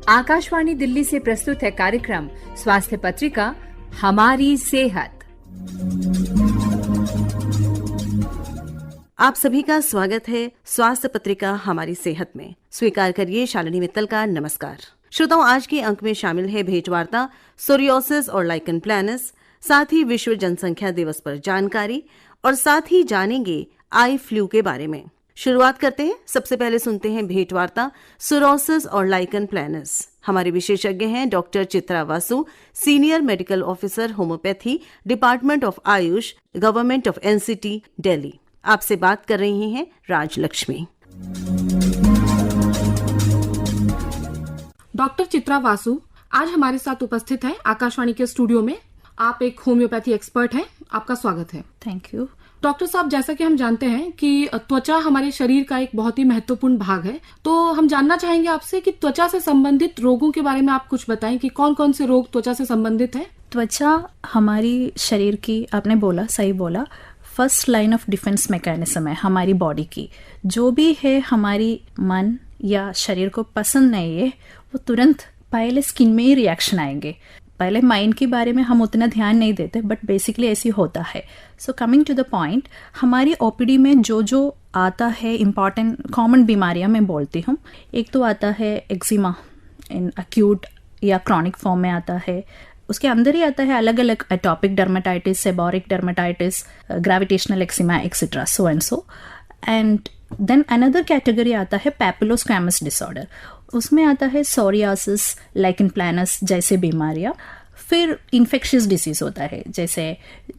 आकाशवाणी दिल्ली से प्रस्तुत है कार्यक्रम स्वास्थ्य पत्रिका हमारी सेहत। आप सभी का स्वागत है स्वास्थ्य पत्रिका हमारी सेहत में। स्वीकार करिए शालिनी मित्तल का नमस्कार। श्रोताओं, आज के अंक में शामिल है भेंटवार्ता सोरियोसिस और लाइकन प्लैनस, साथ ही विश्व जनसंख्या दिवस पर जानकारी और साथ ही जानेंगे आई फ्लू के बारे में। शुरुआत करते हैं। सबसे पहले सुनते हैं भेंटवार्ता सोरियोसिस और लाइकन प्लैनस। हमारे विशेषज्ञ हैं doctor Chitra Vasu, senior medical officer homeopathy, department of Ayush, government of NCT, Delhi. आपसे बात कर रही हैं राजलक्ष्मी। डॉक्टर चित्रा वासु आज हमारे साथ उपस्थित हैं आकाशवाणी के स्टूडियो में। आप एक होम्योपैथी एक्सपर्ट हैं, आपका स्वागत है। Thank you. डॉक्टर साहब, जैसा कि हम जानते हैं कि त्वचा हमारे शरीर का एक बहुत ही महत्वपूर्ण भाग है, तो हम जानना चाहेंगे आपसे कि त्वचा से संबंधित रोगों के बारे में आप कुछ बताएं कि कौन कौन से रोग त्वचा से संबंधित हैं। त्वचा हमारी शरीर की, आपने बोला, सही बोला, first line of defence mechanism है हमारी बॉडी की। जो भी है हमारी मन या शरीर को पसंद नहीं है, वो तुरंत पहले स्किन में ही रिएक्शन आएंगे। पहले माइंड के बारे में हम उतना ध्यान नहीं देते, बट बेसिकली ऐसी होता है। So coming to the point, हमारी ओपीडी में जो जो आता है इम्पॉर्टेंट कॉमन बीमारियां मैं बोलती हूँ। एक तो आता है एक्जिमा, इन अक्यूट या क्रॉनिक फॉर्म में आता है। उसके अंदर ही आता है अलग अलग atopic dermatitis, seborrhoeic dermatitis, gravitational eczema etcetera, so and so. And then another category आता है पैपुलोस्क्वेमस डिसऑर्डर। उसमें आता है सोरियासिस, लाइकन प्लैनस जैसे बीमारियां। फिर इन्फेक्शियस डिसीज होता है जैसे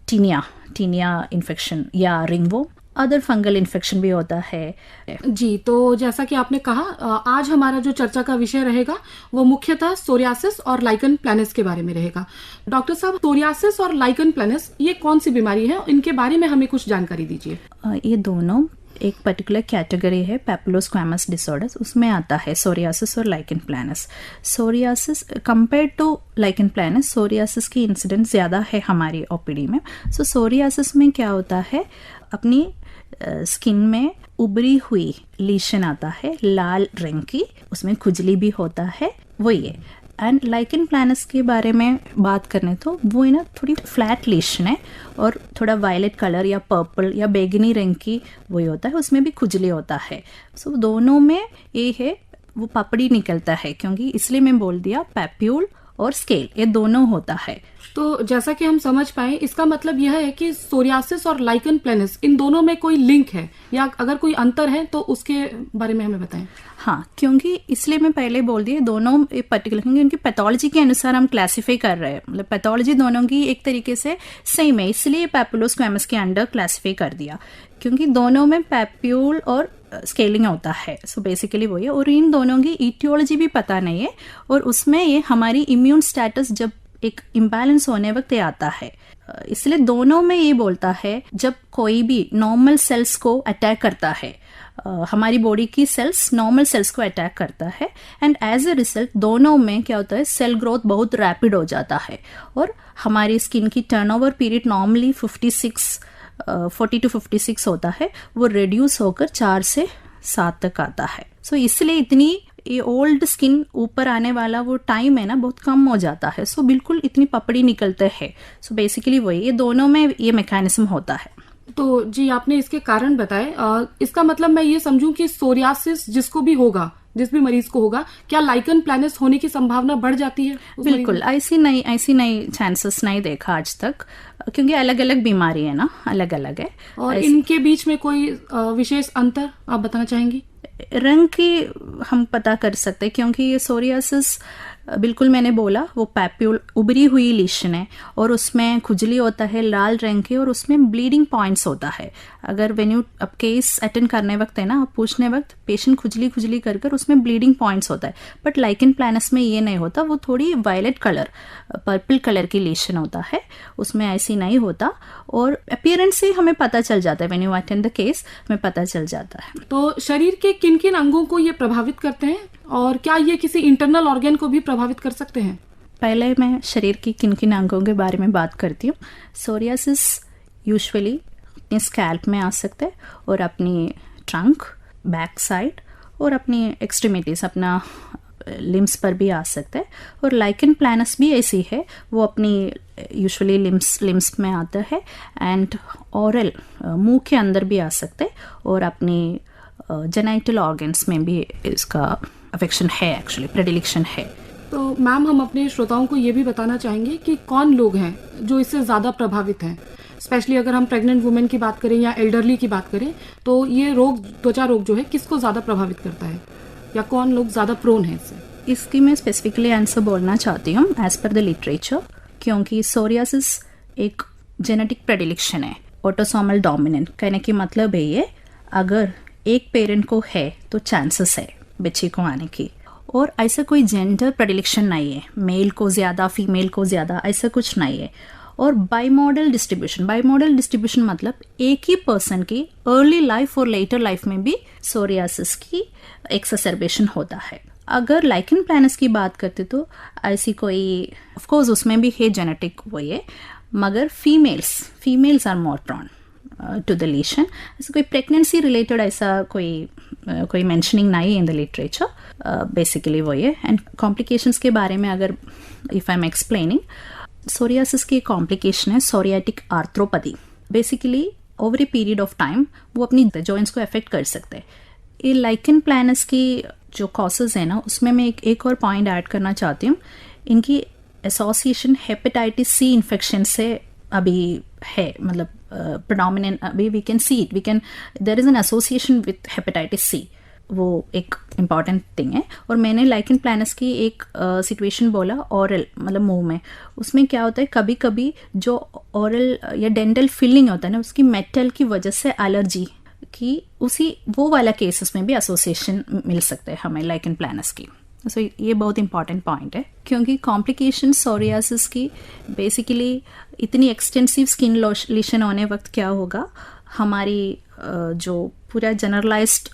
टीनिया इन्फेक्शन या रिंगवोर्म। अदर फंगल इन्फेक्शन भी होता है। जी, तो जैसा कि आपने कहा, आज हमारा जो चर्चा का विषय रहेगा वो मुख्यतः सोरियासिस और लाइकन प्लैनस के बारे में रहेगा। डॉक्टर साहब, सोरियासिस और लाइकन प्लैनस ये कौन सी बीमारी है, इनके बारे में हमें कुछ जानकारी दीजिए। ये दोनों एक पर्टिकुलर कैटेगरी है पैपुलोस्क्वेमस डिसऑर्डर्स, उसमें आता है सोरियासिस और lichen planus. Psoriasis compare to lichen planus, psoriasis की इंसिडेंस ज़्यादा है हमारी ओपीडी में। सो सोरियासिस में क्या होता है, अपनी स्किन में उभरी हुई लीशन आता है लाल रंग की, उसमें खुजली भी होता है, वही है। एंड लाइकन प्लैनस के बारे में बात करें तो वो है ना, थोड़ी फ्लैट लीशन है और थोड़ा वायलेट कलर या पर्पल या बैगनी रंग की वही होता है, उसमें भी खुजली होता है। सो दोनों में ये है, वो पपड़ी निकलता है, क्योंकि इसलिए मैं बोल दिया पैप्यूल और स्केल, ये दोनों होता है। तो जैसा कि हम समझ पाए, इसका मतलब यह है कि सोरियासिस और लाइकन प्लैनस इन दोनों में कोई लिंक है या अगर कोई अंतर है तो उसके बारे में हमें बताएं। हाँ, क्योंकि इसलिए मैं पहले बोल दिया, दोनों पर्टिकुलर, क्योंकि उनकी पैथोलॉजी के अनुसार हम क्लासिफाई कर रहे हैं, मतलब पैथोलॉजी दोनों की एक तरीके से सेम है, इसलिए पैपुलोस्क्वेमस के अंडर क्लासिफाई कर दिया, क्योंकि दोनों में पैप्यूल और स्केलिंग होता है। सो बेसिकली वही है, और इन दोनों की इटियोलॉजी भी पता नहीं है, और उसमें ये हमारी इम्यून स्टेटस जब एक इम्बैलेंस होने वक्त ये आता है। इसलिए दोनों में ये बोलता है, जब कोई भी नॉर्मल सेल्स को अटैक करता है, हमारी बॉडी की सेल्स नॉर्मल सेल्स को अटैक करता है, एंड एज ए रिजल्ट दोनों में क्या होता है, सेल ग्रोथ बहुत रैपिड हो जाता है, और हमारी स्किन की टर्नओवर पीरियड नॉर्मली 40 to 56 होता है, वो रिड्यूस होकर 4 से 7 तक आता है। सो इसलिए इतनी ये ओल्ड स्किन ऊपर आने वाला वो टाइम है ना, बहुत कम हो जाता है। सो बिल्कुल इतनी पपड़ी निकलते हैं। सो बेसिकली वही, ये दोनों में ये मैकेनिज्म होता है। तो जी, आपने इसके कारण बताए। इसका मतलब मैं ये समझूं कि सोरियासिस जिसको भी होगा, जिस भी मरीज को होगा, क्या लाइकन प्लैनस होने की संभावना बढ़ जाती है? बिल्कुल, ऐसी नहीं चांसेस नहीं देखा आज तक, क्योंकि अलग अलग बीमारी है ना, अलग अलग है। और इनके बीच में कोई विशेष अंतर आप बताना चाहेंगी? रंग की हम पता कर सकते हैं, क्योंकि ये सोरियासिस बिल्कुल मैंने बोला, वो पैप्यूल उभरी हुई लीशन है, और उसमें खुजली होता है लाल रंग के, और उसमें ब्लीडिंग पॉइंट्स होता है। अगर वेन यू अब केस अटेंड करने वक्त है ना, आप पूछने वक्त पेशेंट खुजली कर उसमें ब्लीडिंग पॉइंट्स होता है, बट लाइकन प्लैनस में ये नहीं होता, वो थोड़ी वायलेट कलर, पर्पल कलर की लीशन होता है, उसमें ऐसी नहीं होता, और अपीयरेंस से हमें पता चल जाता है, when you attend the case हमें पता चल जाता है। तो शरीर के किन किन अंगों को ये प्रभावित करते हैं, और क्या ये किसी इंटरनल ऑर्गन को भी प्रभावित कर सकते हैं? पहले मैं शरीर की किन किन अंगों के बारे में बात करती हूँ। सोरियासिस यूजुअली अपने स्कैल्प में आ सकते हैं, और अपनी ट्रंक, बैक साइड और अपनी एक्सट्रीमिटीज, अपना लिम्स पर भी आ सकता है। और लाइकन प्लानस भी ऐसी है, वो अपनी यूजुअली लिम्स में आता है एंड ओरल मुंह के अंदर भी आ सकते हैं और अपनी जेनाइटल ऑर्गन्स में भी इसका अफेक्शन है, एक्चुअली प्रेडिलेक्शन है। तो मैम, हम अपने श्रोताओं को ये भी बताना चाहेंगे कि कौन लोग हैं जो इससे ज़्यादा प्रभावित हैं। स्पेशली अगर हम प्रेग्नेंट वुमेन की बात करें या एल्डरली की बात करें, तो ये रोग, त्वचा रोग जो है, किसको ज़्यादा प्रभावित करता है या कौन लोग ज़्यादा प्रोन है इससे? इसकी मैं स्पेसिफिकली आंसर बोलना चाहती हूँ एज पर द लिटरेचर, क्योंकि सोरियासिस एक जेनेटिक प्रेडिलेक्शन है, ऑटोसोमल डोमिनेंट। कहने की मतलब है ये, अगर एक पेरेंट को है तो चांसेस है बच्चे को आने की, और ऐसा कोई जेंडर प्रेडिलेक्शन नहीं है, मेल को ज़्यादा फीमेल को ज़्यादा, ऐसा कुछ नहीं है। और बाइमॉडल डिस्ट्रीब्यूशन मतलब एक ही पर्सन की अर्ली लाइफ और लेटर लाइफ में भी सोरियासिस की एक्सरबेशन होता है। अगर लाइकन प्लानस की बात करते तो ऐसी कोई, ऑफ कोर्स उसमें भी है जेनेटिक वो ये, मगर females are more prone to the lesion. ऐसा कोई प्रेगनेंसी रिलेटेड ऐसा कोई मेंशनिंग नहीं है इन द लिटरेचर। बेसिकली वो ये। एंड कॉम्प्लिकेशंस के बारे में अगर if I am explaining, psoriasis की कॉम्प्लिकेशन है psoriatic arthropathy. Basically over a period of time वो अपनी जॉइंट्स को अफेक्ट कर सकते हैं। ये लाइकन प्लानस की जो कॉसेज है ना, उसमें मैं एक और पॉइंट ऐड करना चाहती हूँ। इनकी एसोसिएशन हेपेटाइटिस सी इन्फेक्शन से अभी है, मतलब प्रेडोमिनेंट अभी we can see it, there is an association with hepatitis C, वो एक इम्पॉर्टेंट थिंग है। और मैंने लाइकन प्लानस की एक सिचुएशन बोला, ओरल मतलब मुंह में, उसमें क्या होता है कभी कभी जो ओरल या डेंटल फिलिंग होता है ना, उसकी मेटल की वजह से एलर्जी की, उसी वो वाला केसेस में भी एसोसिएशन मिल सकते हैं हमें लाइकन प्लानस की। सो ये बहुत इंपॉर्टेंट पॉइंट है, क्योंकि कॉम्प्लिकेशन सोरियासिस की बेसिकली इतनी एक्सटेंसिव स्किन लीशन होने वक्त क्या होगा, हमारी जो पूरा जनरलाइज्ड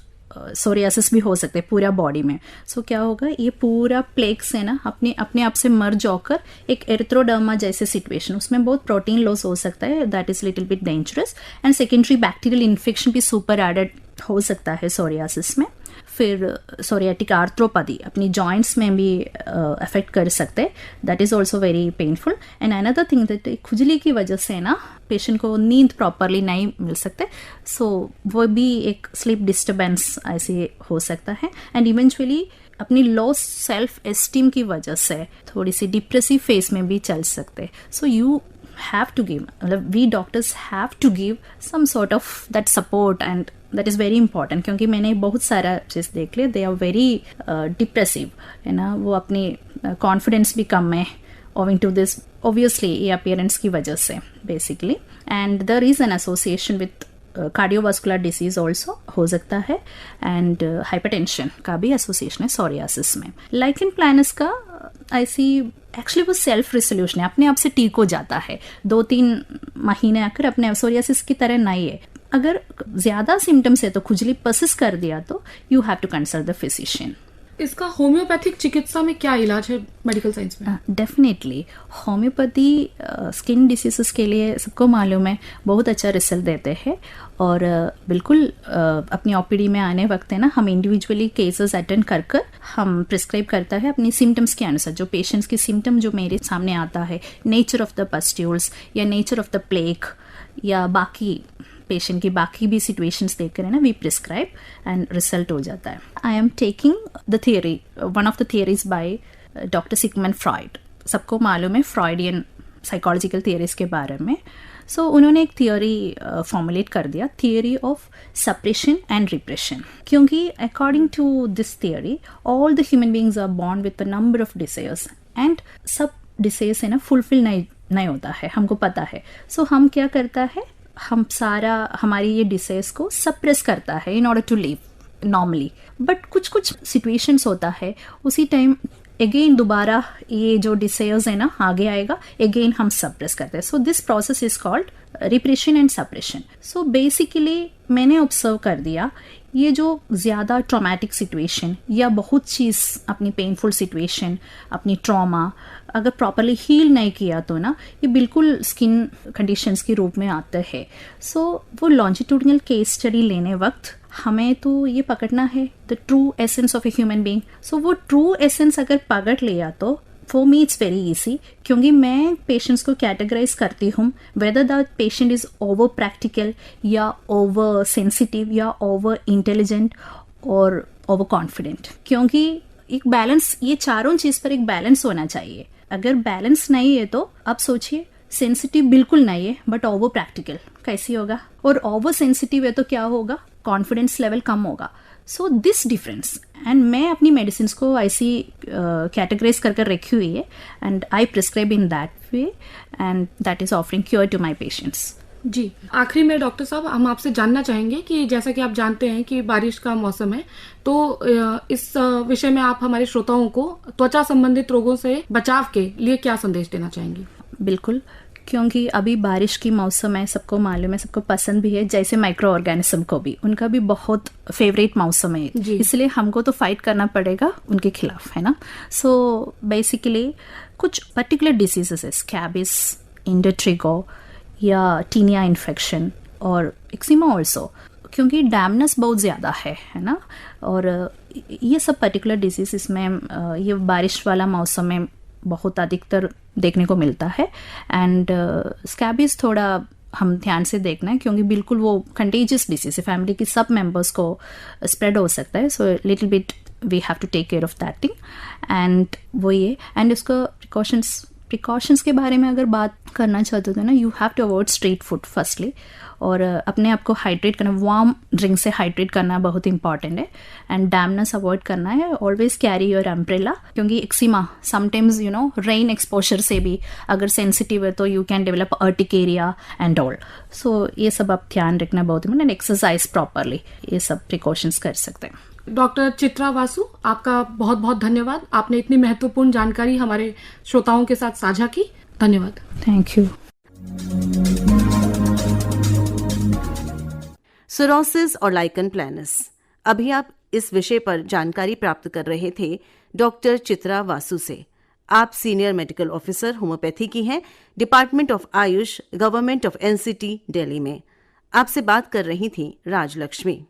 सोरियासिस भी हो सकते हैं पूरा बॉडी में। सो क्या होगा, ये पूरा प्लेक्स है ना, अपने आप से मर्ज होकर एक एरिथ्रोडर्मा जैसे सिचुएशन, उसमें बहुत प्रोटीन लॉस हो सकता है, that is little bit dangerous. And secondary bacterial infection भी सुपर एडेड हो सकता है सोरियासिस में। फिर सोरियाटिक आर्थ्रोपैथी अपनी जॉइंट्स में भी अफेक्ट कर सकते हैं, that is also very painful. And another thing that खुजली की वजह से ना पेशेंट को नींद प्रॉपरली नहीं मिल सकते, सो वो भी एक स्लीप डिस्टर्बेंस ऐसे हो सकता है। एंड इवेंचुअली अपनी लॉस सेल्फ एस्टीम की वजह से थोड़ी सी डिप्रेसिव फेज में भी चल सकते। So you have to give, we doctors have to give some sort of that support, and that is very important, क्योंकि मैंने बहुत सारा चीज़ देख लिया, they are very depressive है ना, वो अपनी confidence भी कम है owing to this obviously ये appearance की वजह से basically, and there is an association with cardiovascular disease also हो सकता है, एंड हाइपरटेंशन का भी एसोसिएशन है सोरियासिस में। लाइकन प्लानस का ऐसी एक्चुअली वो सेल्फ रिसोल्यूशन है, अपने आप से ठीक हो जाता है, 2-3 महीने आकर अपने सोरियासिस की तरह नहीं है। अगर ज़्यादा सिम्टम्स है तो खुजली परसिस्ट कर दिया तो you have to consult the physician. इसका होम्योपैथिक चिकित्सा में क्या इलाज है मेडिकल साइंस में? डेफिनेटली होम्योपैथी स्किन डिसीजेस के लिए सबको मालूम है बहुत अच्छा रिजल्ट देते हैं, और बिल्कुल अपनी ओपीडी में आने वक्त है ना, हम इंडिविजुअली केसेस अटेंड कर हम प्रिस्क्राइब करता है अपनी सिम्टम्स के अनुसार, जो पेशेंट्स की सिम्टम जो मेरे सामने आता है, नेचर ऑफ द पस्ट्यूल्स या नेचर ऑफ द प्लेक या बाकी पेशेंट की बाकी भी सिचुएशंस देखकर है ना, वी प्रिस्क्राइब एंड रिजल्ट हो जाता है। I am taking the theory, one of the theories by doctor Sigmund Freud. सबको मालूम है फ्रॉइडियन साइकोलॉजिकल थियरीज के बारे में। सो उन्होंने एक थियरी फॉर्मुलेट कर दिया, theory of suppression and repression, क्योंकि according to this theory all the human beings are born with a number of desires, and सब डिजायर्स है ना फुलफिल नहीं होता है, हमको पता है। सो हम क्या करता है, हम सारा हमारी ये डिजायर्स को सप्रेस करता है in order to live normally, but कुछ सिचुएशंस होता है उसी टाइम अगेन दोबारा ये जो डिजायर्स है ना आगे आएगा, अगेन हम सप्रेस करते हैं। So this process is called repression and suppression. So basically मैंने ऑब्जर्व कर दिया, ये जो ज़्यादा ट्रॉमेटिक सिचुएशन या बहुत चीज़ अपनी पेनफुल सिचुएशन, अपनी ट्रॉमा अगर प्रॉपरली हील नहीं किया तो ना ये बिल्कुल स्किन कंडीशंस के रूप में आते हैं। सो वो लॉन्जिट्यूडिनल केस स्टडी लेने वक्त हमें तो ये पकड़ना है the true essence of a human being. So वो ट्रू एसेंस अगर पकड़ लिया तो for me it's very easy, क्योंकि मैं पेशेंट्स को कैटेगराइज करती हूँ whether the patient is over practical या ओवर सेंसिटिव या ओवर इंटेलिजेंट और ओवर कॉन्फिडेंट, क्योंकि एक बैलेंस, ये चारों चीज पर एक बैलेंस होना चाहिए। अगर बैलेंस नहीं है तो आप सोचिए, सेंसिटिव बिल्कुल नहीं है बट ओवर प्रैक्टिकल कैसी होगा, और ओवर सेंसिटिव है तो क्या होगा, कॉन्फिडेंस लेवल कम होगा। सो दिस डिफरेंस, एंड मैं अपनी मेडिसिन को ऐसी कैटेगराइज कर रखी हुई है and I prescribe in that way and that is offering cure to my patients. जी, आखिरी में डॉक्टर साहब हम आपसे जानना चाहेंगे कि जैसा कि आप जानते हैं कि बारिश का मौसम है, तो इस विषय में आप हमारे श्रोताओं को त्वचा संबंधित रोगों से बचाव के लिए क्या संदेश देना चाहेंगे? बिल्कुल, क्योंकि अभी बारिश की मौसम है, सबको मालूम है, सबको पसंद भी है, जैसे माइक्रो ऑर्गेनिज्म को भी उनका भी बहुत फेवरेट मौसम है, इसलिए हमको तो फाइट करना पड़ेगा उनके खिलाफ, है ना। सो बेसिकली कुछ पर्टिकुलर डिसीजेस है, स्कैबिस, इंडोट्रिगो या टीनिया इन्फेक्शन और एक्जिमा ऑल्सो, क्योंकि डैमनेस बहुत ज़्यादा है ना, और ये सब पर्टिकुलर डिजीज इसमें ये बारिश वाला मौसम में बहुत अधिकतर देखने को मिलता है। एंड स्कैबिस थोड़ा हम ध्यान से देखना है, क्योंकि बिल्कुल वो कंटेजियस डिसीज है, फैमिली की सब मेंबर्स को स्प्रेड हो सकता है। So little bit we have to take care of that thing, and वो ये, एंड इसका प्रिकॉशंस के बारे में अगर बात करना चाहते हो ना, you have to avoid street food firstly, और अपने आप को हाइड्रेट करना, वार्म ड्रिंक से हाइड्रेट करना बहुत इंपॉर्टेंट है, एंड डैमनेस अवॉइड करना है। ऑलवेज कैरी योर अम्ब्रेला, क्योंकि eczema sometimes you know rain exposure से भी अगर सेंसिटिव है तो you can develop urticaria and all. So ये सब आप ध्यान रखना बहुत इंपॉर्टेंट, एक्सरसाइज प्रॉपरली, ये सब प्रिकॉशंस कर सकते हैं। डॉक्टर चित्रा वासु, आपका बहुत बहुत धन्यवाद, आपने इतनी महत्वपूर्ण जानकारी हमारे श्रोताओं के साथ साझा की। धन्यवाद। Thank you. सोरियासिस और लाइकन प्लैनस, अभी आप इस विषय पर जानकारी प्राप्त कर रहे थे डॉक्टर चित्रा वासु से। आप सीनियर मेडिकल ऑफिसर होम्योपैथी की हैं, department of Ayush, government of NCT, Delhi में। आपसे बात कर रही थी राजलक्ष्मी।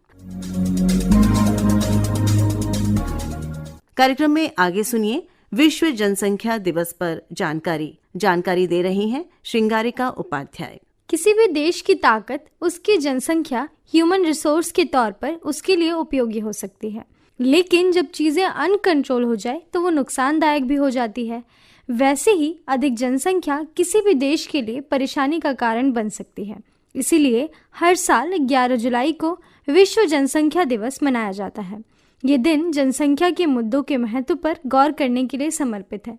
कार्यक्रम में आगे सुनिए विश्व जनसंख्या दिवस पर जानकारी दे रही हैं श्रृंगारिका उपाध्याय। किसी भी देश की ताकत उसकी जनसंख्या ह्यूमन रिसोर्स के तौर पर उसके लिए उपयोगी हो सकती है, लेकिन जब चीजें अनकंट्रोल हो जाए तो वो नुकसानदायक भी हो जाती है। वैसे ही अधिक जनसंख्या किसी भी देश के लिए परेशानी का कारण बन सकती है। इसीलिए हर साल 11 जुलाई को विश्व जनसंख्या दिवस मनाया जाता है। ये दिन जनसंख्या के मुद्दों के महत्व पर गौर करने के लिए समर्पित है।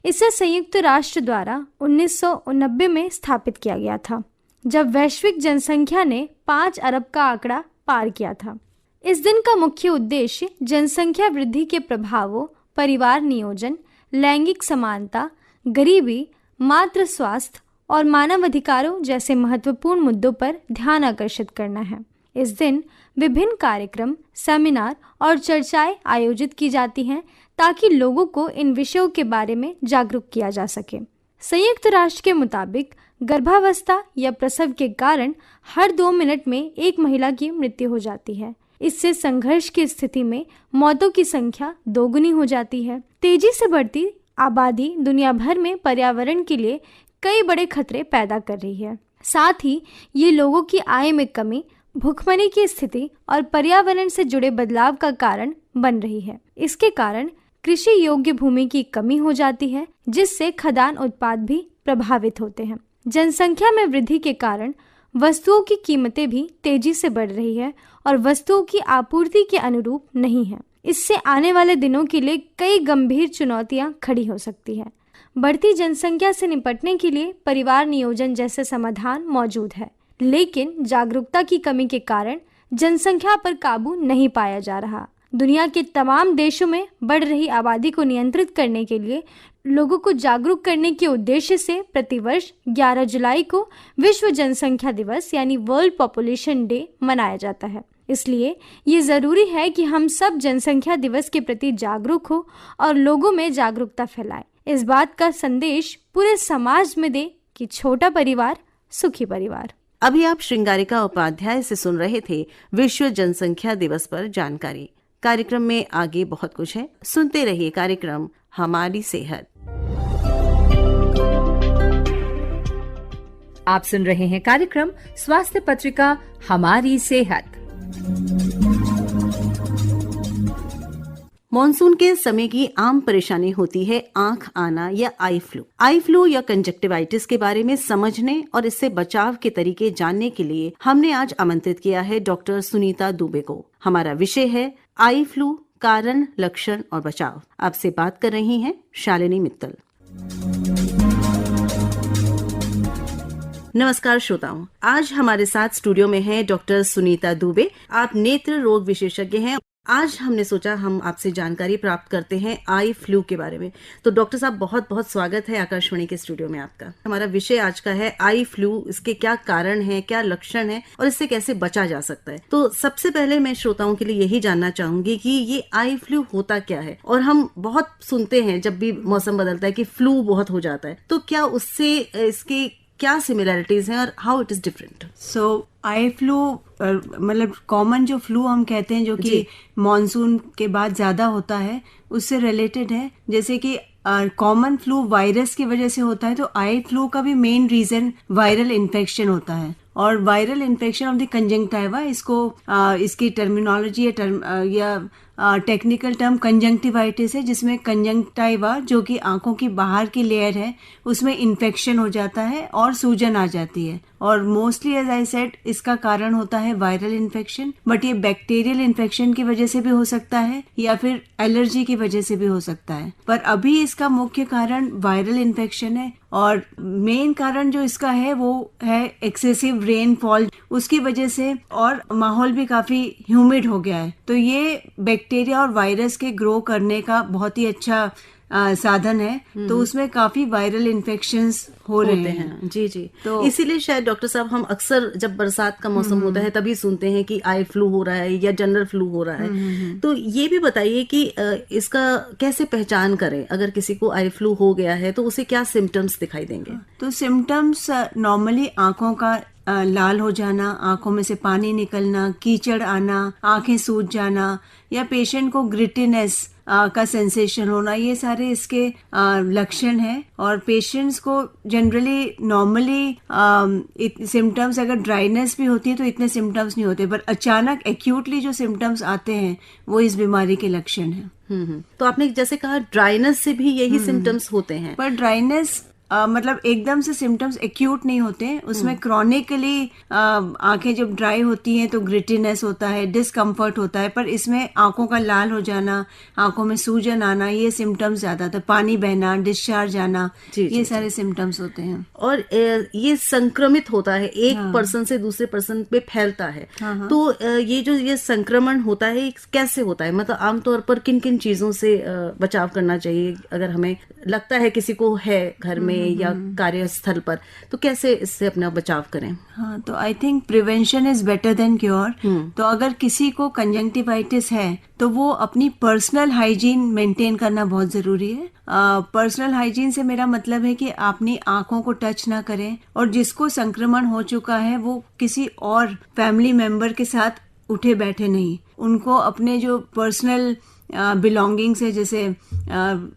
इसे संयुक्त राष्ट्र द्वारा 1990 में स्थापित किया गया था, जब वैश्विक जनसंख्या ने 5 अरब का आंकड़ा पार किया था। इस दिन का मुख्य उद्देश्य जनसंख्या वृद्धि के प्रभावों, परिवार नियोजन, लैंगिक समानता, गरीबी, मातृ स्वास्थ्य और मानव अधिकारों जैसे महत्वपूर्ण मुद्दों पर ध्यान आकर्षित करना है। इस दिन विभिन्न कार्यक्रम, सेमिनार और चर्चाएं आयोजित की जाती हैं ताकि लोगों को इन विषयों के बारे में जागरूक किया जा सके। संयुक्त राष्ट्र के मुताबिक गर्भावस्था या प्रसव के कारण हर 2 मिनट में एक महिला की मृत्यु हो जाती है। इससे संघर्ष की स्थिति में मौतों की संख्या 2 गुनी हो जाती है। तेजी से बढ़ती आबादी दुनिया भर में पर्यावरण के लिए कई बड़े खतरे पैदा कर रही है। साथ ही ये लोगों की आय में कमी, भूखमरी की स्थिति और पर्यावरण से जुड़े बदलाव का कारण बन रही है। इसके कारण कृषि योग्य भूमि की कमी हो जाती है, जिससे खदान उत्पाद भी प्रभावित होते हैं। जनसंख्या में वृद्धि के कारण वस्तुओं की कीमतें भी तेजी से बढ़ रही है और वस्तुओं की आपूर्ति के अनुरूप नहीं है। इससे आने वाले दिनों के लिए कई गंभीर चुनौतियां खड़ी हो सकती है। बढ़ती जनसंख्या से निपटने के लिए परिवार नियोजन जैसे समाधान मौजूद है, लेकिन जागरूकता की कमी के कारण जनसंख्या पर काबू नहीं पाया जा रहा। दुनिया के तमाम देशों में बढ़ रही आबादी को नियंत्रित करने के लिए लोगों को जागरूक करने के उद्देश्य से प्रतिवर्ष 11 जुलाई को विश्व जनसंख्या दिवस यानी वर्ल्ड पॉपुलेशन डे मनाया जाता है। इसलिए ये जरूरी है कि हम सब जनसंख्या दिवस के प्रति जागरूक हो और लोगों में जागरूकता फैलाएं। इस बात का संदेश पूरे समाज में दे कि छोटा परिवार सुखी परिवार। अभी आप श्रृंगारिका उपाध्याय से सुन रहे थे विश्व जनसंख्या दिवस पर जानकारी। कार्यक्रम में आगे बहुत कुछ है, सुनते रहिए कार्यक्रम हमारी सेहत। आप सुन रहे हैं कार्यक्रम स्वास्थ्य पत्रिका हमारी सेहत। मॉनसून के समय की आम परेशानी होती है आंख आना या आई फ्लू। आई फ्लू या कंजक्टिवाइटिस के बारे में समझने और इससे बचाव के तरीके जानने के लिए हमने आज आमंत्रित किया है डॉक्टर सुनीता दुबे को। हमारा विषय है आई फ्लू, कारण, लक्षण और बचाव। आपसे बात कर रही हैं शालिनी मित्तल। नमस्कार श्रोताओं, आज हमारे साथ स्टूडियो में है डॉक्टर सुनीता दुबे। आप नेत्र रोग विशेषज्ञ हैं। आज हमने सोचा हम आपसे जानकारी प्राप्त करते हैं आई फ्लू के बारे में। तो डॉक्टर साहब, बहुत बहुत स्वागत है आकाशवाणी के स्टूडियो में आपका। हमारा विषय आज का है आई फ्लू, इसके क्या कारण हैं, क्या लक्षण हैं और इससे कैसे बचा जा सकता है। तो सबसे पहले मैं श्रोताओं के लिए यही जानना चाहूंगी कि ये आई फ्लू होता क्या है। और हम बहुत सुनते हैं जब भी मौसम बदलता है कि फ्लू बहुत हो जाता है, तो क्या उससे इसके क्या सिमिलरिटीज हैं और how it is different? So eye flu मतलब कॉमन जो फ्लू हम कहते हैं, जो कि मॉनसून के बाद ज्यादा होता है, उससे रिलेटेड है। जैसे कि कॉमन फ्लू वायरस की वजह से होता है, तो आई फ्लू का भी मेन रीजन वायरल इन्फेक्शन होता है। और viral infection of the conjunctiva, इसको इसकी टर्मिनोलॉजी या टेक्निकल टर्म कंजंक्टिवाइटिस है, जिसमें कंजंक्टिवा जो कि आंखों की बाहर की लेयर है उसमें इन्फेक्शन हो जाता है और सूजन आ जाती है। और मोस्टली एज आई सेड इसका कारण होता है वायरल इन्फेक्शन, बट ये बैक्टीरियल इन्फेक्शन की वजह से भी हो सकता है या फिर एलर्जी की वजह से भी हो सकता है। पर अभी इसका मुख्य कारण वायरल इन्फेक्शन है। और मेन कारण जो इसका है वो है एक्सेसिव रेनफॉल, उसकी वजह से, और माहौल भी काफी ह्यूमिड हो गया है। तो ये बैक्टीरिया और वायरस के ग्रो करने का बहुत ही अच्छा साधन है। तो उसमें काफी वायरल इन्फेक्शंस हो रहे हैं। जी जी। तो इसीलिए शायद डॉक्टर साहब हम अक्सर जब बरसात का मौसम होता है तभी सुनते हैं कि आई फ्लू हो रहा है या जनरल फ्लू हो रहा है। तो ये भी बताइए कि इसका कैसे पहचान करें, अगर किसी को आई फ्लू हो गया है तो उसे क्या सिम्टम्स दिखाई देंगे? तो सिम्टम्स नॉर्मली आंखों का लाल हो जाना, आंखों में से पानी निकलना, कीचड़ आना, आंखें सूज जाना, या पेशेंट को ग्रिटीनेस का सेंसेशन होना, ये सारे इसके लक्षण हैं। और पेशेंट्स को जनरली नॉर्मली सिम्टम्स, अगर ड्राइनेस भी होती है तो इतने सिम्टम्स नहीं होते, पर अचानक एक्यूटली जो सिम्टम्स आते हैं वो इस बीमारी के लक्षण हैं। तो आपने जैसे कहा ड्राइनेस से भी यही सिम्टम्स होते हैं, पर ड्राइनेस मतलब एकदम से सिम्टम्स एक्यूट नहीं होते, उसमें क्रॉनिकली आंखें जब ड्राई होती हैं तो ग्रिटीनेस होता है, डिस्कम्फर्ट होता है। पर इसमें आंखों का लाल हो जाना, आंखों में सूजन आना, ये सिम्टम्स ज्यादा होता है। पानी बहना, डिस्चार्ज आना, ये सारे सिम्टम्स होते हैं। और ये संक्रमित होता है, एक पर्सन से दूसरे पर्सन पे फैलता है। तो ये संक्रमण होता है कैसे होता है? मतलब आमतौर पर किन किन चीजों से बचाव करना चाहिए अगर हमें लगता है किसी को है घर में या कार्यस्थल पर, तो कैसे इससे अपना बचाव करें? हाँ, तो I think prevention is better than cure. तो अगर किसी को कंजंक्टिवाइटिस है तो वो अपनी पर्सनल हाइजीन मेंटेन करना बहुत जरूरी है। पर्सनल हाइजीन से मेरा मतलब है कि अपनी आंखों को टच ना करें, और जिसको संक्रमण हो चुका है वो किसी और फैमिली मेंबर के साथ उठे बैठे नहीं। उनको अपने जो पर्सनल बिलोंगिंग्स है, जैसे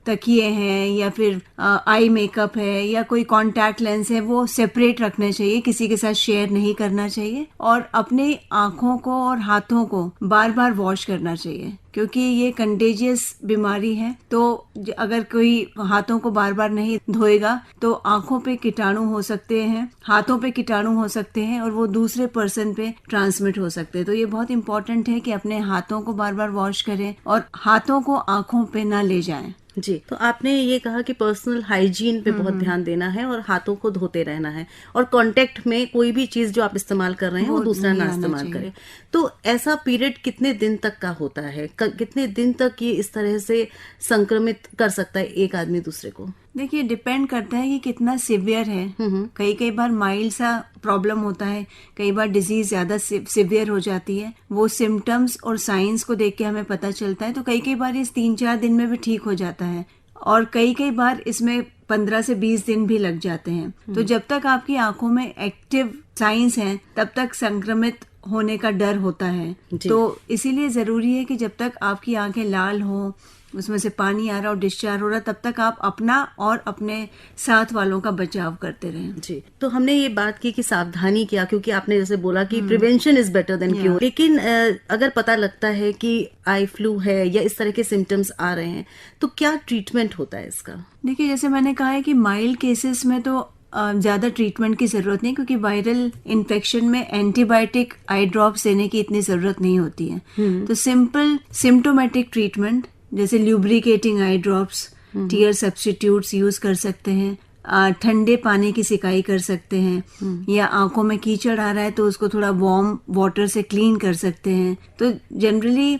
तकिए हैं या फिर आई मेकअप है या कोई कॉन्टैक्ट लेंस है, वो सेपरेट रखना चाहिए, किसी के साथ शेयर नहीं करना चाहिए। और अपने आंखों को और हाथों को बार बार वॉश करना चाहिए, क्योंकि ये कंटेजियस बीमारी है। तो अगर कोई हाथों को बार बार नहीं धोएगा तो आंखों पे कीटाणु हो सकते हैं, हाथों पे कीटाणु हो सकते हैं, और वो दूसरे पर्सन पे ट्रांसमिट हो सकते हैं। तो ये बहुत इंपॉर्टेंट है कि अपने हाथों को बार बार वॉश करें और हाथों को आंखों पे ना ले जाएं। जी, तो आपने ये कहा कि पर्सनल हाइजीन पे बहुत ध्यान देना है और हाथों को धोते रहना है, और कांटेक्ट में कोई भी चीज जो आप इस्तेमाल कर रहे हैं वो दूसरा ना इस्तेमाल करे। तो ऐसा पीरियड कितने दिन तक का होता है? कितने दिन तक ये इस तरह से संक्रमित कर सकता है एक आदमी दूसरे को? देखिए, डिपेंड करता है कि कितना सिवियर है। कई बार माइल्ड सा प्रॉब्लम होता है, कई बार डिजीज ज्यादा सिवियर हो जाती है। वो सिम्टम्स और साइंस को देख के हमें पता चलता है। तो कई बार इस 3-4 दिन में भी ठीक हो जाता है। और कई बार इसमें 15 से 20 दिन भी लग जाते हैं। तो जब तक आपकी आंखों में एक्टिव साइंस हैं तब तक संक्रमित होने का डर होता है। तो इसीलिए जरूरी है कि जब तक आपकी आंखें लाल हो, उसमें से पानी आ रहा हो, डिस्चार्ज हो रहा, तब तक आप अपना और अपने साथ वालों का बचाव करते रहें। जी, तो हमने ये बात की कि सावधानी क्या, क्योंकि आपने जैसे बोला कि prevention is better than cure, लेकिन अगर पता लगता है कि आई फ्लू है या इस तरह के सिम्टम्स आ रहे हैं तो क्या ट्रीटमेंट होता है इसका? देखिए, जैसे मैंने कहा है कि माइल्ड केसेस में तो ज्यादा ट्रीटमेंट की जरूरत नहीं, क्योंकि वायरल इन्फेक्शन में एंटीबायोटिक आई ड्रॉप्स देने की इतनी जरूरत नहीं होती है। तो सिंपल सिम्टोमेटिक ट्रीटमेंट जैसे lubricating eye drops, tear substitutes use कर सकते हैं, ठंडे पानी की सिकाई कर सकते हैं, या आंखों में कीचड़ आ रहा है तो उसको थोड़ा वार्म वाटर से क्लीन कर सकते हैं। तो जनरली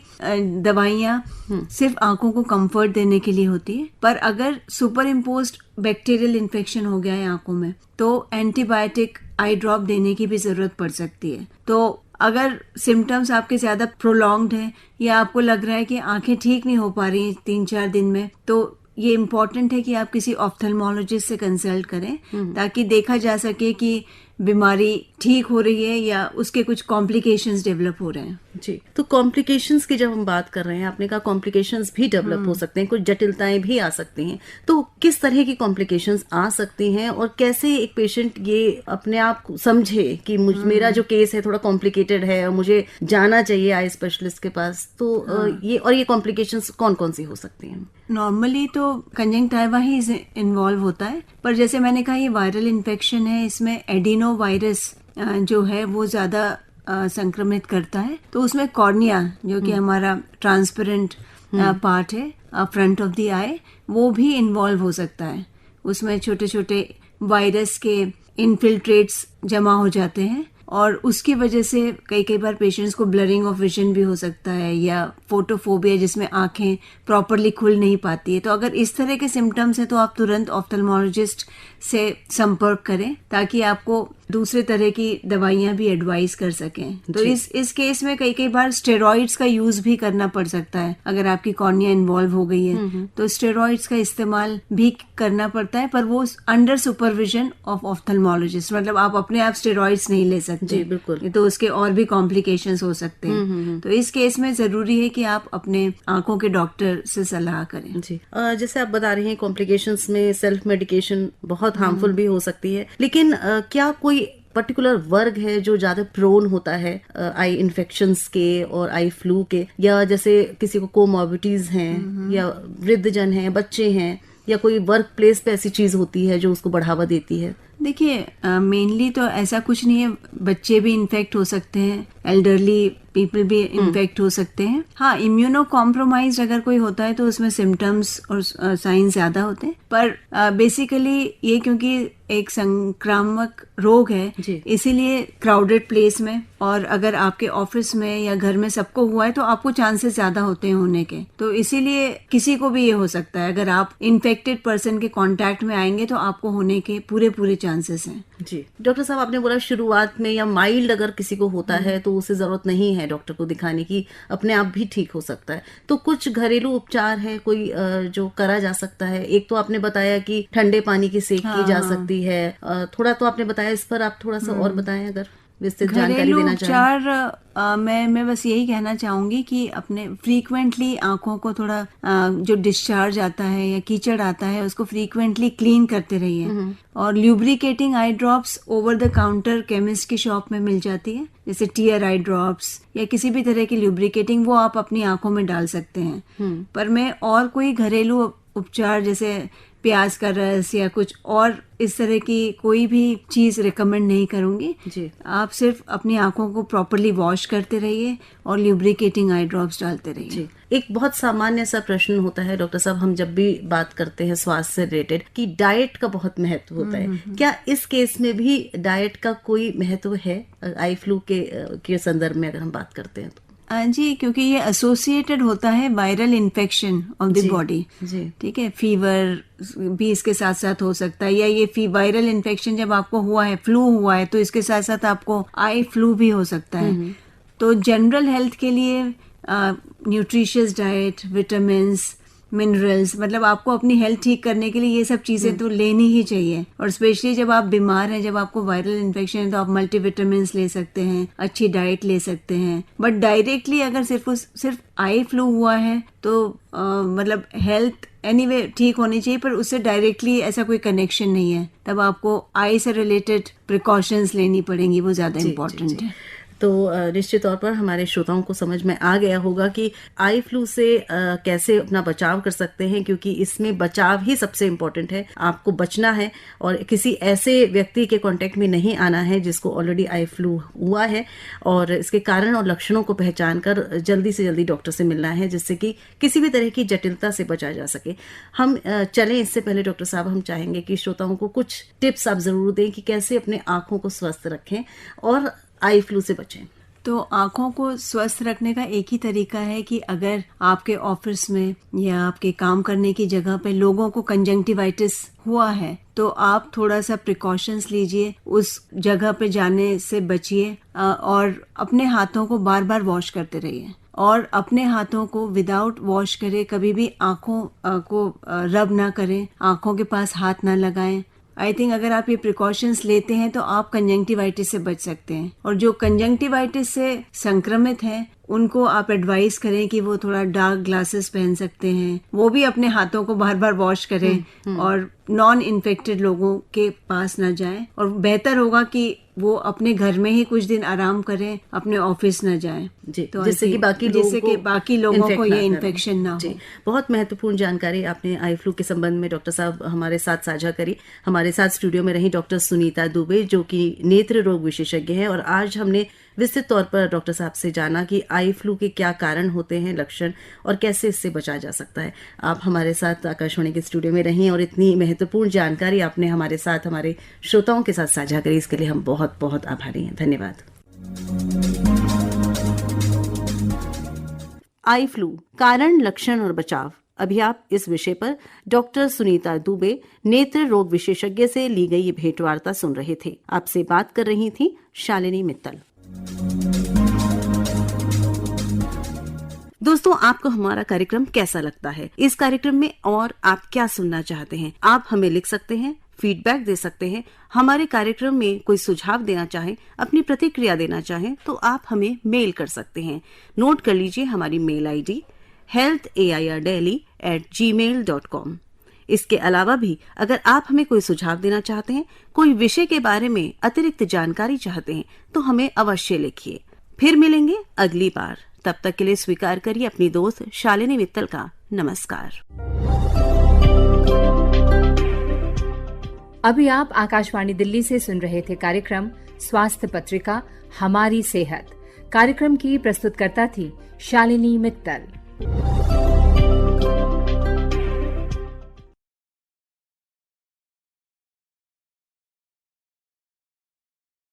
दवाइयाँ सिर्फ आंखों को कंफर्ट देने के लिए होती है, पर अगर सुपर इम्पोज्ड बैक्टीरियल इन्फेक्शन हो गया है आंखों में तो एंटीबायोटिक आई ड्रॉप देने की भी जरूरत पड़ सकती है। तो अगर सिम्टम्स आपके ज्यादा प्रोलॉन्ग्ड हैं या आपको लग रहा है कि आंखें ठीक नहीं हो पा रही 3-4 दिन में, तो ये इम्पोर्टेंट है कि आप किसी ऑफ्थल्मोलॉजिस्ट से कंसल्ट करें ताकि देखा जा सके कि बीमारी ठीक हो रही है या उसके कुछ कॉम्प्लिकेशंस डेवलप हो रहे हैं। जी, तो कॉम्प्लिकेशंस की जब हम बात कर रहे हैं, आपने कहा कॉम्प्लिकेशंस भी डेवलप हो सकते हैं, कुछ जटिलताएं भी आ सकती हैं, तो किस तरह की कॉम्प्लिकेशंस आ सकती हैं और कैसे एक पेशेंट ये अपने आप समझे कि मेरा जो केस है थोड़ा कॉम्प्लिकेटेड है और मुझे जाना चाहिए आई स्पेशलिस्ट के पास, तो ये कॉम्प्लिकेशंस कौन कौन सी हो सकती हैं? नॉर्मली तो कंजंक्टिवा ही इन्वॉल्व होता है, पर जैसे मैंने कहा ये वायरल इन्फेक्शन है, इसमें एडिनो वायरस जो है वो ज्यादा संक्रमित करता है। तो उसमें कॉर्निया जो कि हमारा ट्रांसपेरेंट पार्ट है फ्रंट ऑफ द आई, वो भी इन्वॉल्व हो सकता है। उसमें छोटे छोटे वायरस के इनफिल्ट्रेट्स जमा हो जाते हैं और उसकी वजह से कई बार पेशेंट्स को ब्लरिंग ऑफ विजन भी हो सकता है या फोटोफोबिया जिसमें आंखें प्रॉपरली खुल नहीं पाती है। तो अगर इस तरह के सिम्टम्स हैं तो आप तुरंत ऑफ्थल्मोलॉजिस्ट से संपर्क करें ताकि आपको दूसरे तरह की दवाइयां भी एडवाइस कर सकें। तो इस केस में कई बार स्टेरॉइड्स का यूज भी करना पड़ सकता है। अगर आपकी कॉर्निया इन्वॉल्व हो गई है तो स्टेरॉइड्स का इस्तेमाल भी करना पड़ता है, पर वो अंडर सुपरविजन ऑफ ऑफ्थल्मोलॉजिस्ट, मतलब आप अपने आप स्टेरॉइड्स नहीं ले सकते। जी बिल्कुल, तो उसके और भी कॉम्प्लिकेशंस हो सकते हैं। तो इस केस में जरूरी है कि आप अपने आंखों के डॉक्टर से सलाह करें। जी, जैसे आप बता रही हैं कॉम्प्लिकेशंस में सेल्फ मेडिकेशन बहुत हार्मफुल भी हो सकती है, लेकिन क्या कोई पर्टिकुलर वर्ग है जो ज्यादा प्रोन होता है आई इन्फेक्शंस के और आई फ्लू के, या जैसे किसी को कोमॉर्बिडिटीज हैं या वृद्धजन हैं, बच्चे हैं, या कोई वर्क प्लेस पे ऐसी चीज होती है जो उसको बढ़ावा देती है? देखिए, मेनली तो ऐसा कुछ नहीं है, बच्चे भी इन्फेक्ट हो सकते हैं, एल्डरली पीपल भी इन्फेक्ट हो सकते हैं। हाँ, इम्यूनो कॉम्प्रोमाइज अगर कोई होता है तो उसमें सिम्टम्स और साइंस ज्यादा होते हैं, पर बेसिकली ये क्योंकि एक संक्रामक रोग है इसीलिए क्राउडेड प्लेस में और अगर आपके ऑफिस में या घर में सबको हुआ है तो आपको चांसेस ज्यादा होते हैं होने के। तो इसीलिए किसी को भी ये हो सकता है, अगर आप इन्फेक्टेड पर्सन के कांटेक्ट में आएंगे तो आपको होने के पूरे चांसेस हैं। जी, डॉक्टर साहब आपने बोला शुरुआत में या माइल्ड अगर किसी को होता है तो उसे जरूरत नहीं है डॉक्टर को दिखाने की, अपने आप भी ठीक हो सकता है। तो कुछ घरेलू उपचार है कोई जो करा जा सकता है? एक तो आपने बताया कि ठंडे पानी की सेक की जा सकती है, थोड़ा तो आपने बताया, इस पर आप थोड़ा सा और बताएं अगर विस्तृत जानकारी देना चाहें। उपचार मैं बस यही कहना चाहूंगी कि अपने फ्रीक्वेंटली आंखों को थोड़ा जो डिस्चार्ज आता है या कीचड़ आता है उसको फ्रीक्वेंटली क्लीन करते रहिए। और lubricating eye drops over the counter chemist की शॉप में मिल जाती है, जैसे टीयर आई ड्रॉप्स या किसी भी तरह की ल्यूब्रिकेटिंग, वो आप अपनी आंखों में डाल सकते हैं। पर मैं और कोई घरेलू उपचार जैसे प्याज का रस या कुछ और इस तरह की कोई भी चीज रिकमेंड नहीं करूंगी। जी, आप सिर्फ अपनी आंखों को प्रॉपरली वॉश करते रहिए और ल्यूब्रिकेटिंग आई ड्रॉप्स डालते रहिए। जी, एक बहुत सामान्य सा प्रश्न होता है डॉक्टर साहब, हम जब भी बात करते हैं स्वास्थ्य से रिलेटेड, कि डाइट का बहुत महत्व होता है। क्या इस केस में भी डाइट का कोई महत्व है आई फ्लू के संदर्भ में अगर हम बात करते हैं तो? जी, क्योंकि ये एसोसिएटेड होता है viral infection of the body. ठीक है, फीवर भी इसके साथ साथ हो सकता है, या ये वायरल इन्फेक्शन जब आपको हुआ है, फ्लू हुआ है, तो इसके साथ साथ आपको आई फ्लू भी हो सकता है। तो जनरल हेल्थ के लिए न्यूट्रिशियस डाइट, विटामिन्स, मिनरल्स, मतलब आपको अपनी हेल्थ ठीक करने के लिए ये सब चीजें तो लेनी ही चाहिए। और स्पेशली जब आप बीमार हैं, जब आपको वायरल इन्फेक्शन है, तो आप मल्टीविटामिन ले सकते हैं, अच्छी डाइट ले सकते हैं। बट डायरेक्टली अगर सिर्फ आई फ्लू हुआ है तो मतलब हेल्थ एनीवे ठीक होनी चाहिए, पर उससे डायरेक्टली ऐसा कोई कनेक्शन नहीं है। तब आपको आई से रिलेटेड प्रिकॉशंस लेनी पड़ेंगी, वो ज्यादा इम्पोर्टेंट है। तो निश्चित तौर पर हमारे श्रोताओं को समझ में आ गया होगा कि आई फ्लू से कैसे अपना बचाव कर सकते हैं, क्योंकि इसमें बचाव ही सबसे इम्पोर्टेंट है। आपको बचना है और किसी ऐसे व्यक्ति के कांटेक्ट में नहीं आना है जिसको ऑलरेडी आई फ्लू हुआ है, और इसके कारण और लक्षणों को पहचान कर जल्दी से जल्दी डॉक्टर से मिलना है, जिससे कि किसी भी तरह की जटिलता से बचा जा सके। हम चलें इससे पहले डॉक्टर साहब, हम चाहेंगे कि श्रोताओं को कुछ टिप्स आप जरूर दें कि कैसे अपने आंखों को स्वस्थ रखें और आई फ्लू से बचें। तो आंखों को स्वस्थ रखने का एक ही तरीका है कि अगर आपके ऑफिस में या आपके काम करने की जगह पे लोगों को कंजंक्टिवाइटिस हुआ है, तो आप थोड़ा सा प्रिकॉशंस लीजिए, उस जगह पे जाने से बचिए और अपने हाथों को बार बार वॉश करते रहिए। और अपने हाथों को विदाउट वॉश करे कभी भी आंखों को रब ना करें, आंखों के पास हाथ ना लगाएं। आई थिंक अगर आप ये प्रिकॉशंस लेते हैं तो आप कंजंक्टिवाइटिस से बच सकते हैं। और जो कंजंक्टिवाइटिस से संक्रमित हैं उनको आप एडवाइस करें कि वो थोड़ा डार्क ग्लासेस पहन सकते हैं, वो भी अपने हाथों को बार बार वॉश करें और नॉन इन्फेक्टेड लोगों के पास ना जाएं। और बेहतर होगा कि वो अपने घर में ही कुछ दिन आराम करें, अपने ऑफिस न जाएं, तो जिससे कि बाकी लोगों को ये इन्फेक्शन ना हो। बहुत महत्वपूर्ण जानकारी आपने आई फ्लू के संबंध में डॉक्टर साहब हमारे साथ साझा करी। हमारे साथ स्टूडियो में रही डॉक्टर सुनीता दुबे, जो कि नेत्र रोग विशेषज्ञ है, और आज हमने विस्तृत तौर पर डॉक्टर साहब से जाना कि आई फ्लू के क्या कारण होते हैं, लक्षण, और कैसे इससे बचा जा सकता है। आप हमारे साथ आकाशवाणी के स्टूडियो में रहीं और इतनी महत्वपूर्ण जानकारी आपने हमारे साथ, हमारे श्रोताओं के साथ साझा करी, इसके लिए हम बहुत बहुत आभारी हैं। धन्यवाद। आई फ्लू, कारण, लक्षण और बचाव। अभी आप इस विषय पर डॉक्टर सुनीता दुबे, नेत्र रोग विशेषज्ञ से ली गई ये भेंटवार्ता सुन रहे थे। आपसे बात कर रही थी शालिनी मित्तल। दोस्तों, आपको हमारा कार्यक्रम कैसा लगता है? इस कार्यक्रम में और आप क्या सुनना चाहते हैं? आप हमें लिख सकते हैं, फीडबैक दे सकते हैं। हमारे कार्यक्रम में कोई सुझाव देना चाहें, अपनी प्रतिक्रिया देना चाहें, तो आप हमें मेल कर सकते हैं। नोट कर लीजिए हमारी मेल आईडी healthairdaily@gmail.com। इसके अलावा भी अगर आप हमें कोई सुझाव देना चाहते हैं, कोई विषय के बारे में अतिरिक्त जानकारी चाहते हैं, तो हमें अवश्य लिखिए। फिर मिलेंगे अगली बार। तब तक के लिए स्वीकार करिए अपनी दोस्त शालिनी मित्तल का नमस्कार। अभी आप आकाशवाणी दिल्ली से सुन रहे थे कार्यक्रम स्वास्थ्य पत्रिका हमारी सेहत। कार्यक्रम की प्रस्तुतकर्ता थी शालिनी मित्तल।